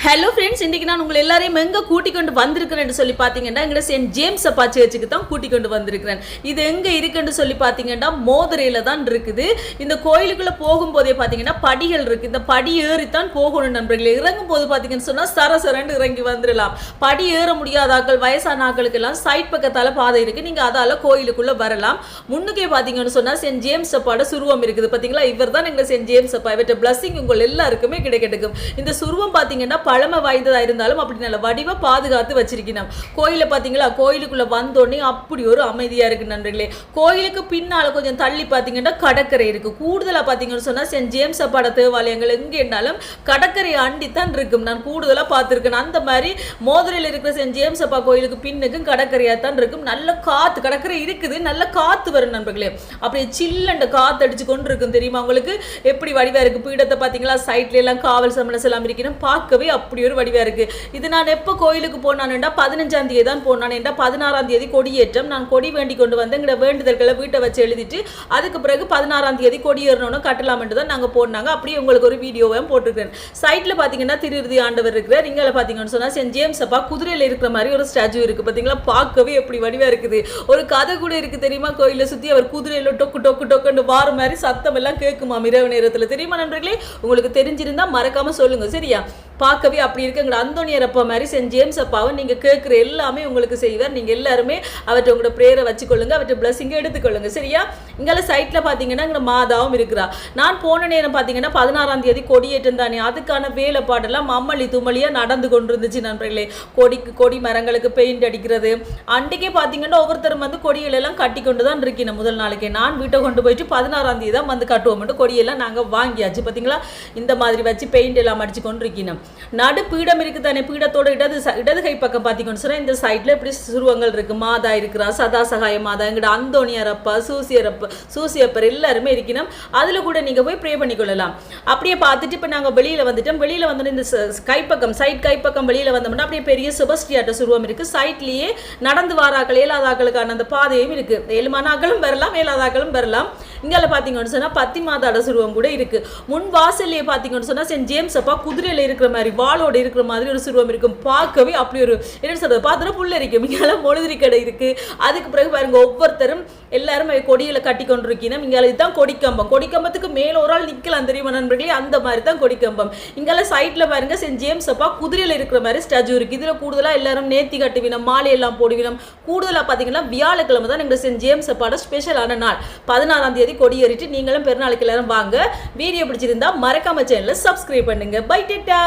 Hello friends, இன்றைக்கி நான் உங்களை எல்லாரையும் எங்கே கூட்டிக் கொண்டு வந்திருக்கிறேன்னு சொல்லி பார்த்தீங்கன்னா எங்கள்ட சென்ட் ஜேம்ஸ் அப்பா சர்ச்சுக்கு தான் கூட்டிக் கொண்டு வந்திருக்கிறேன். இது எங்கே இருக்குன்னு சொல்லி பார்த்தீங்கன்னா மோதுரையில் தான் இருக்குது. இந்த கோயிலுக்குள்ளே போகும்போதே பார்த்தீங்கன்னா படிகள் இருக்குது. இந்த படி ஏறித்தான் போகணும் நண்பர்களே. இறங்கும் போது பார்த்தீங்கன்னு சொன்னால் சரசரன்னு இறங்கி வந்துடலாம். படி ஏற முடியாத ஆக்கள், வயசான ஆக்களுக்கெல்லாம் சைட் பக்கத்தால் பாதை இருக்குது. நீங்கள் அதால் கோயிலுக்குள்ளே வரலாம். முன்னுக்கே பார்த்தீங்கன்னு சொன்னால் சென்ட் ஜேம்ஸ் அப்பாவோட சுருவம் இருக்குது. பார்த்தீங்களா, இவர் தான் எங்கள் சென்ட் ஜேம்ஸ் அப்பா. இவற்ற பிளஸிங் உங்கள் எல்லாருக்குமே கிடைக்கும். இந்த சுருவம் பார்த்தீங்கன்னா பழமை வாய்ந்ததா இருந்தாலும் அப்படி நல்ல வடிவ பாதுகாத்து வச்சிருக்கணும். கோயிலை பார்த்தீங்களா, கோயிலுக்குள்ள வந்தோடனே அப்படி ஒரு அமைதியா இருக்கு நண்பர்களே. கோயிலுக்கு பின்னால கொஞ்சம் தள்ளி பார்த்தீங்கன்னா கடற்கரை இருக்கு. கூடுதலா பார்த்தீங்கன்னு சொன்னா சென்ட் ஜேம்ஸ் அப்பாட தேவாலயங்கள் எங்கே இருந்தாலும் கடற்கரை அண்டித்தான் இருக்கும். நான் கூடுதலா பார்த்துருக்கேன். அந்த மாதிரி மோதுரையில் இருக்கிற சென்ட் ஜேம்ஸ் அப்பா கோயிலுக்கு பின்னுக்கும் கடற்கரையா தான் இருக்கும். நல்ல காத்து, கடற்கரை இருக்குது, நல்ல காத்து வரும் நண்பர்களே. அப்படியே சில்லண்ட காத்து அடிச்சு கொண்டு இருக்கும். தெரியுமா உங்களுக்கு எப்படி வடிவா இருக்கு? பீடத்தை பார்த்தீங்களா, சைட்ல எல்லாம் காவல் சமணஸ் எல்லாம் இருக்கணும். பார்க்கவே அப்படி ஒரு வடிவா இருக்கு. இது நான் எப்போ கோயிலுக்கு போனான்டா 15ஆம் தேதி தான் போனான். 16ஆம் தேதி கொடியேற்றம். நான் கொடி வேண்டி கொண்டு வந்து எங்களோட வேண்டுதல்களை வீட்டை வச்சு எழுதிட்டு அதுக்கு பிறகு 16ஆம் தேதி கொடியேறணும்னு கட்டலாம்னு தான் நாங்கள் போனாங்க. அப்படியே உங்களுக்கு ஒரு வீடியோவையும் போட்டிருக்கேன். சைட்ல பார்த்தீங்கன்னா திருவிதி ஆண்டவர் இருக்கிறார். இங்கே பார்த்தீங்கன்னு சொன்னா சென்ட் ஜேம்ஸ் அப்பா குதிரையில் இருக்கிற மாதிரி ஒரு ஸ்டாச்சு இருக்கு. பார்த்தீங்களா, பார்க்கவே எப்படி வடிவா இருக்குது. ஒரு கதை கூட இருக்கு தெரியுமா, கோயிலை சுற்றி அவர் குதிரையில டொக்கு டொக்கு டொக்குன்னு வார மாதிரி சத்தம் எல்லாம் கேட்குமா இரவு நேரத்தில். தெரியுமா நண்பர்களே? உங்களுக்கு தெரிஞ்சிருந்தா மறக்காம சொல்லுங்க சரியா. பார்க்கவே அப்படி இருக்கு. எங்களோட அந்தோனியர் அப்பா மாதிரி சென்ட் ஜேம்ஸ் அப்பாவை நீங்கள் கேட்குற எல்லாமே உங்களுக்கு செய்வார். நீங்கள் எல்லாருமே அவற்றை உங்களோட ப்ரேயரை வச்சுக்கொள்ளுங்க, அவற்றை பிளஸிங்கை எடுத்துக்கொள்ளுங்க சரியா. இங்கே சைட்டில் பார்த்தீங்கன்னா எங்களோட மாதாவும் இருக்கிறா. நான் போன நேரம் பார்த்தீங்கன்னா 16ஆம் தேதி கொடியேற்றம் தானே, அதுக்கான வேலைப்பாடெல்லாம் மம்மளி தும்மளியாக நடந்து கொண்டு இருந்துச்சு நண்பர்களே. கொடி மரங்களுக்கு பெயிண்ட் அடிக்கிறது. அன்றைக்கே பார்த்தீங்கன்னா ஒவ்வொருத்தரும் வந்து கொடிகளெல்லாம் கட்டி கொண்டு தான் இருக்கணும். முதல் நாளைக்கே நான் வீட்டை கொண்டு போயிட்டு 16ஆம் தேதி தான் வந்து கட்டுவோம்ட்டு கொடியெல்லாம் நாங்கள் வாங்கியாச்சு. பார்த்தீங்களா, இந்த மாதிரி வச்சு பெயிண்ட் எல்லாம் அடிச்சு கொண்டு இருக்கணும். நடு பீடம் இருக்கு தானே, பீடத்தோட இடது கை பக்கம் பார்த்தீங்கன்னு சொன்னா இந்த சைட்ல இப்படி சுருவங்கள் இருக்கு. மாதா இருக்கிறா, சதா சகாய மாதா, எங்கட அந்தோனியார் அப்பா, சூசியப்பர் எல்லாருமே இருக்கணும். அதுல கூட நீங்க போய் ப்ரே பண்ணிக்கொள்ளலாம். அப்படியே பார்த்துட்டு இப்போ நாங்கள் வெளியில வந்துட்டோம். வெளியில வந்து இந்த கைப்பக்கம், சைட் கைப்பக்கம் வெளியில வந்தோம்னா அப்படியே பெரிய செபஸ்டியாட்ட சுருவம் இருக்கு. சைட்லயே நடந்து வாராக்கள், ஏழாதாக்களுக்கான அந்த பாதையும் இருக்கு. ஏழுமானாக்களும் வரலாம், ஏழாதாக்களும் வரலாம். இங்கால பார்த்தீங்கன்னு சொன்னா பத்தி மாதாட சுருவம் கூட இருக்கு. முன் வாசல்லையே பார்த்தீங்கன்னு சொன்னா சென்ட் ஜேம்ஸ் அப்பா குதிரையில இருக்கிற மாதிரி, வாளோட இருக்கிற மாதிரி ஒரு சுருவம் இருக்கும். பார்க்கவே அப்படி ஒரு என்ன சொல்றது, பார்த்தா புள்ள இருக்கும். இங்கால மொழுதிரி கடை இருக்கு. அதுக்கு பிறகு பாருங்க ஒவ்வொருத்தரும் எல்லாரும் கொடியில கட்டி கொண்டிருக்கணும். இங்கால இதுதான் கொடிக்கம்பம். கொடிக்கம்பத்துக்கு மேல ஒரு ஆள் நிக்கலாம் தெரியுமா நண்பர்களே, அந்த மாதிரி தான் கொடிக்கம்பம். இங்கால சைட்ல பாருங்க சென்ட் ஜேம்ஸ் அப்பா குதிரையில இருக்கிற மாதிரி ஸ்டாச்சு இருக்கு. இதுல கூடுதலா எல்லாரும் நேர்த்தி கட்டுவினம், மாலை எல்லாம் போடுவினம். கூடுதலா பாத்தீங்கன்னா வியாழக்கிழமை தான் எங்க சென்ட் ஜேம்ஸ் அப்பாட ஸ்பெஷலான நாள். 16ஆம் தேதி கொடியேறிட்டு நீங்களும் பெருநாளுக்கு எல்லாரும் வாங்க. வீடியோ பிடிச்சிருந்தா மறக்காம சேனலை சப்ஸ்கிரைப் பண்ணுங்க. பை டாடா.